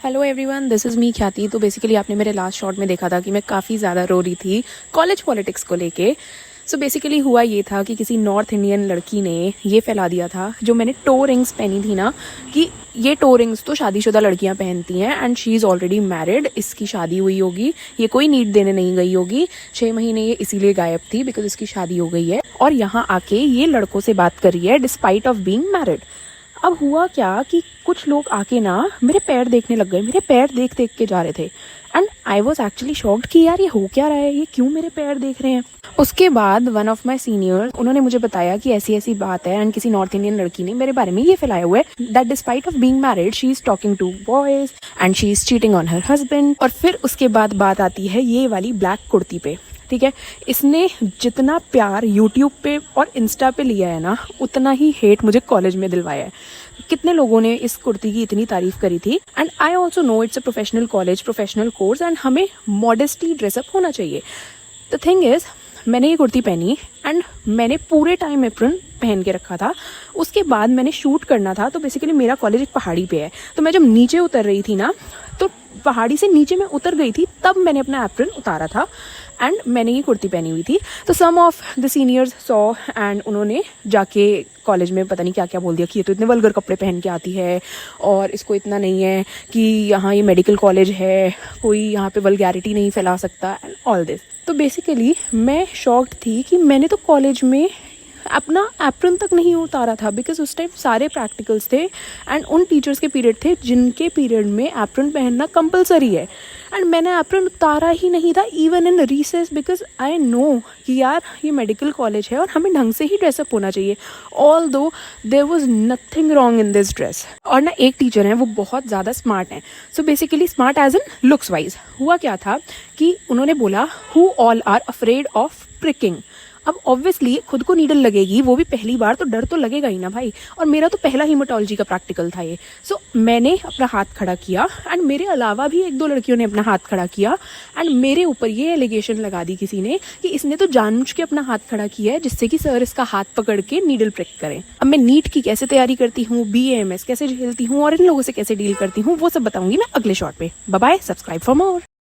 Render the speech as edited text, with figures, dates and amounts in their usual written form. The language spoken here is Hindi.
Hello everyone, this is me ख्याति। तो बेसिकली आपने मेरे लास्ट शॉट में देखा था कि मैं काफ़ी ज़्यादा रो रही थी कॉलेज पॉलिटिक्स को लेके। सो बेसिकली हुआ ये था कि किसी नॉर्थ इंडियन लड़की ने ये फैला दिया था, जो मैंने टो रिंग्स पहनी थी ना, कि ये टो रिंग्स तो शादीशुदा लड़कियां पहनती हैं and she is already married, इसकी शादी हुई होगी, ये कोई नीड देने नहीं गई होगी। 6 महीने ये इसीलिए गायब थी बिकॉज इसकी शादी हो गई है, और यहाँ आके ये लड़कों से बात कर रही है डिस्पाइट ऑफ बीइंग मैरिड। अब हुआ क्या कि कुछ लोग आके ना मेरे पैर देखने लग गए, मेरे पैर देख देख के जा रहे थे and I was actually shocked कि यार ये हो क्या रहा है, ये क्यों मेरे पैर देख रहे हैं। उसके बाद वन ऑफ माई सीनियर्स, उन्होंने मुझे बताया कि ऐसी ऐसी बात है एंड किसी नॉर्थ इंडियन लड़की ने मेरे बारे में ये फैलाया हुआ है that despite of being married she is talking to boys and she is cheating on her husband. और फिर उसके बाद बात आती है ये वाली ब्लैक कुर्ती पे। ठीक है, इसने जितना प्यार यूट्यूब पे और इंस्टा पे लिया है ना, उतना ही हेट मुझे कॉलेज में दिलवाया है। कितने लोगों ने इस कुर्ती की इतनी तारीफ करी थी। And I also know it's a professional college, professional course, and हमें मॉडेस्टली ड्रेसअप होना चाहिए। द थिंग इज, मैंने ये कुर्ती पहनी एंड मैंने पूरे टाइम एप्रन पहन के रखा था। उसके बाद मैंने शूट करना था, तो बेसिकली मेरा कॉलेज एक पहाड़ी पे है, तो मैं जब नीचे उतर रही थी ना, तो पहाड़ी से नीचे मैं उतर गई थी, तब मैंने अपना एप्रन उतारा था एंड मैंने ये कुर्ती पहनी हुई थी। तो some of the seniors saw and उन्होंने जाके कॉलेज में पता नहीं क्या क्या बोल दिया कि ये तो इतने वल्गर कपड़े पहन के आती है और इसको इतना नहीं है कि यहाँ ये मेडिकल कॉलेज है, कोई यहाँ पे वल्गैरिटी नहीं फैला सकता एंड ऑल दिस। तो बेसिकली मैं शॉक्ड थी कि मैंने तो कॉलेज में अपना एप्रन तक नहीं उतारा था बिकॉज उस टाइम सारे प्रैक्टिकल्स थे एंड उन टीचर्स के पीरियड थे जिनके पीरियड में एप्रन पहनना कंपलसरी है एंड मैंने एप्रन उतारा ही नहीं था even in recess because I know कि यार ये मेडिकल कॉलेज है और हमें ढंग से ही ड्रेसअप होना चाहिए। Although there was nothing wrong in this dress. और ना एक टीचर हैं, वो बहुत ज़्यादा स्मार्ट हैं। So basically smart as in looks wise. हुआ क्या था कि उन्होंने बोला who all are afraid of pricking. अब ऑब्वियसली खुद को नीडल लगेगी, वो भी पहली बार, तो डर तो लगेगा ही ना भाई। और मेरा तो पहला हीमाटोलॉजी का प्रैक्टिकल था ये। सो मैंने अपना हाथ खड़ा किया एंड मेरे अलावा भी 1-2 लड़कियों ने अपना हाथ खड़ा किया एंड मेरे ऊपर ये एलिगेशन लगा दी किसी ने कि इसने तो जानबूझ के अपना हाथ खड़ा किया है जिससे कि सर इसका हाथ पकड़ के नीडल प्रिक करें। अब मैं नीट की कैसे तैयारी करती हूँ, BAMS कैसे झेलती हूँ और इन लोगों से कैसे डील करती हूँ, वो सब बताऊंगी मैं अगले शॉर्ट पे। Bye bye, subscribe for more.